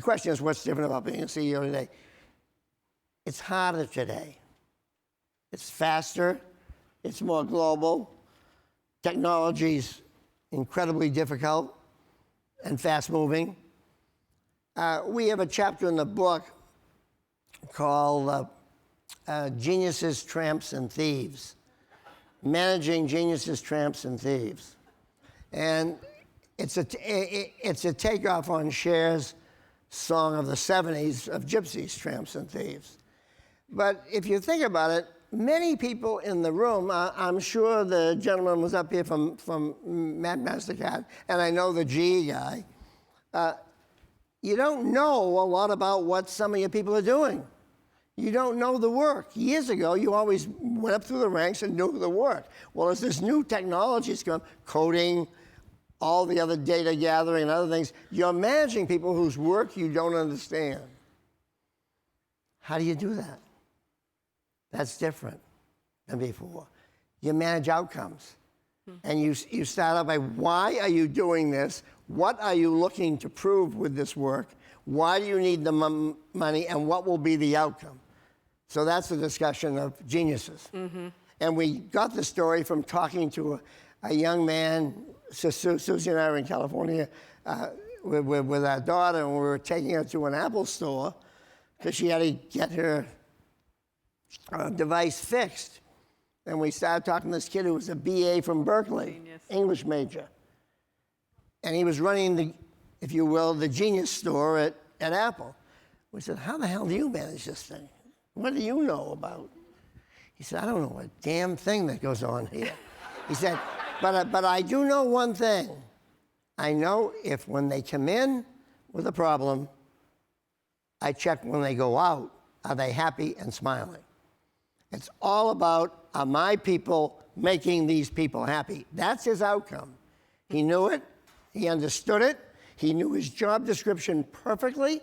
question is, what's different about being a CEO today? It's harder today. It's faster. It's more global. Technology's incredibly difficult and fast-moving. We have a chapter in the book called Geniuses, Tramps, and Thieves. Managing Geniuses, Tramps, and Thieves. And it's a takeoff on Cher's song of the 70s of gypsies, tramps, and thieves. But if you think about it, many people in the room, I'm sure the gentleman was up here from MasterCard, and I know the GE guy, you don't know a lot about what some of your people are doing. You don't know the work. Years ago, you always went up through the ranks and knew the work. Well, as this new technology has come, coding, all the other data gathering and other things, you're managing people whose work you don't understand. How do you do that? That's different than before. You manage outcomes. And you start out by, why are you doing this? What are you looking to prove with this work? Why do you need the money, and what will be the outcome? So that's the discussion of geniuses. And we got the story from talking to a young man. Susie and I were in California with our daughter, and we were taking her to an Apple store because she had to get her device fixed. And we started talking to this kid who was a BA from Berkeley, English major. And he was running if you will, the genius store at Apple. We said, how the hell do you manage this thing? What do you know about? He said, I don't know a damn thing that goes on here. He said, but I do know one thing. I know if when they come in with a problem, I check when they go out, are they happy and smiling? It's all about, are my people making these people happy? That's his outcome. He knew it. He understood it. He knew his job description perfectly.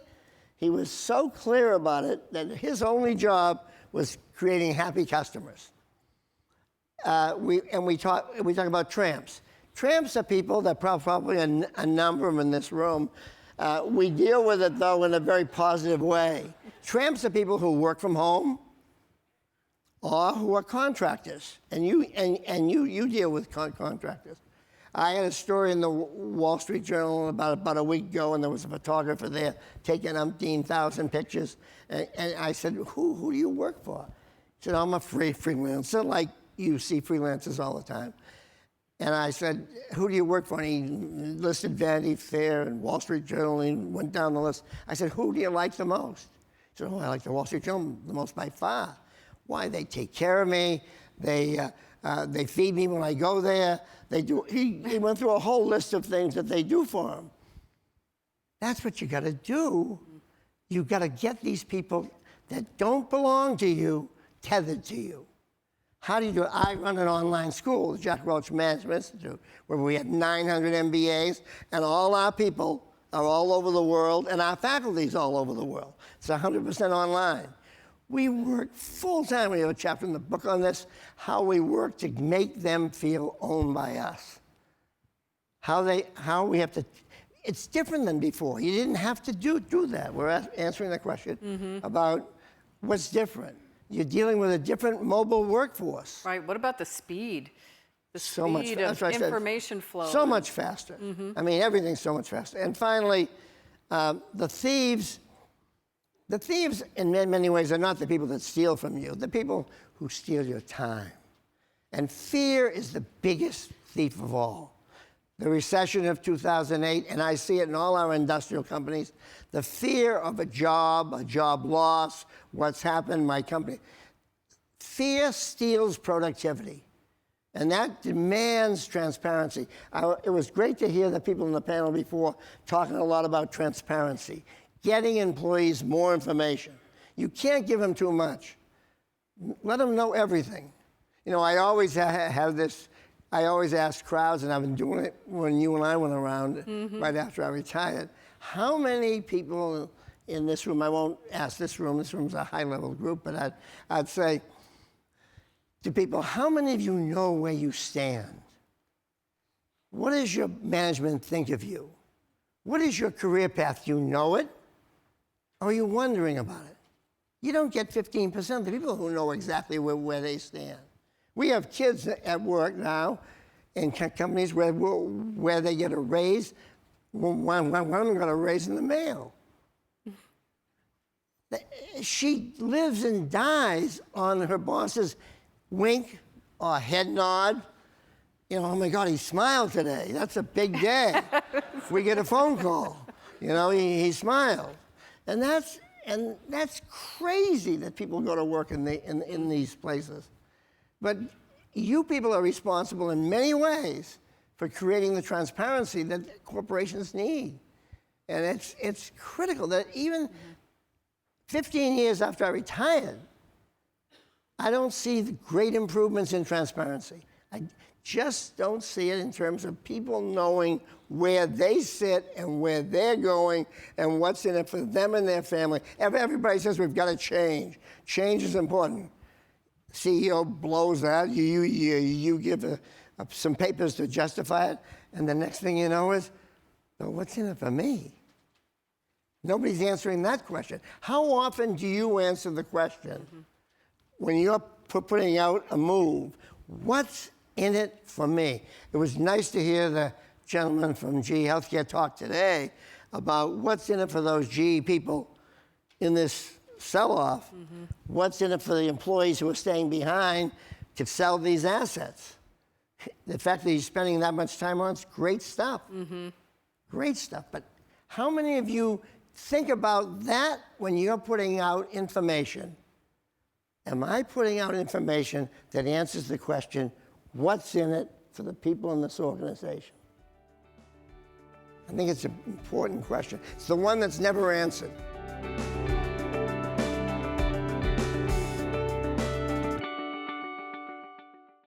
He was so clear about it that his only job was creating happy customers. We talk about tramps. Tramps are people that probably a number of them in this room. We deal with it, though, in a very positive way. Tramps are people who work from home or who are contractors, and you deal with contractors. I had a story in the Wall Street Journal about a week ago, and there was a photographer there taking umpteen thousand pictures. And I said, who do you work for? He said, I'm a freelancer, like you see freelancers all the time. And I said, who do you work for? And he listed Vanity Fair and Wall Street Journal, and he went down the list. I said, who do you like the most? He said, I like the Wall Street Journal the most by far. Why? They take care of me. They feed me when I go there. He went through a whole list of things that they do for him. That's what you got to do. You got to get these people that don't belong to you tethered to you. How do you do it? I run an online school, the Jack Welch Management Institute, where we have 900 MBAs, and all our people are all over the world, and our faculty is all over the world. It's 100% online. We work full-time. We have a chapter in the book on this, how we work to make them feel owned by us. How we have to, it's different than before. You didn't have to do that. We're answering the question about what's different. You're dealing with a different mobile workforce. Right, what about the speed? The so much speed of information flow. So much faster. I mean, everything's so much faster. And finally, the thieves, in many ways, are not the people that steal from you. The people who steal your time. And fear is the biggest thief of all. The recession of 2008, and I see it in all our industrial companies, the fear of a job loss, what's happened, my company. Fear steals productivity. And that demands transparency. It was great to hear the people in the panel before talking a lot about transparency. Getting employees more information. You can't give them too much. Let them know everything. You know, I always have this, I always ask crowds, and I've been doing it when you and I went around right after I retired. How many people in this room, I won't ask this room's a high-level group, but I'd say to people, how many of you know where you stand? What does your management think of you? What is your career path? Do you know it? Are you wondering about it? You don't get 15% of the people who know exactly where they stand. We have kids at work now in companies where they get a raise. One got a raise in the mail. She lives and dies on her boss's wink or head nod. You know, oh my God, he smiled today. That's a big day. We get a phone call. You know, he smiled. And that's crazy that people go to work in these places. But you people are responsible in many ways for creating the transparency that corporations need. And it's critical that even 15 years after I retired, I don't see the great improvements in transparency. I just don't see it in terms of people knowing where they sit and where they're going and what's in it for them and their family. Everybody says we've got to change. Change is important. CEO blows that. You give some papers to justify it, and the next thing you know is, well, what's in it for me? Nobody's answering that question. How often do you answer the question when you're putting out a move, what's in it for me? It was nice to hear the gentleman from GE Healthcare talk today about what's in it for those GE people in this sell-off. What's in it for the employees who are staying behind to sell these assets? The fact that he's spending that much time on it's great stuff. Great stuff. But how many of you think about that when you're putting out information? Am I putting out information that answers the question, what's in it for the people in this organization? I think it's an important question. It's the one that's never answered.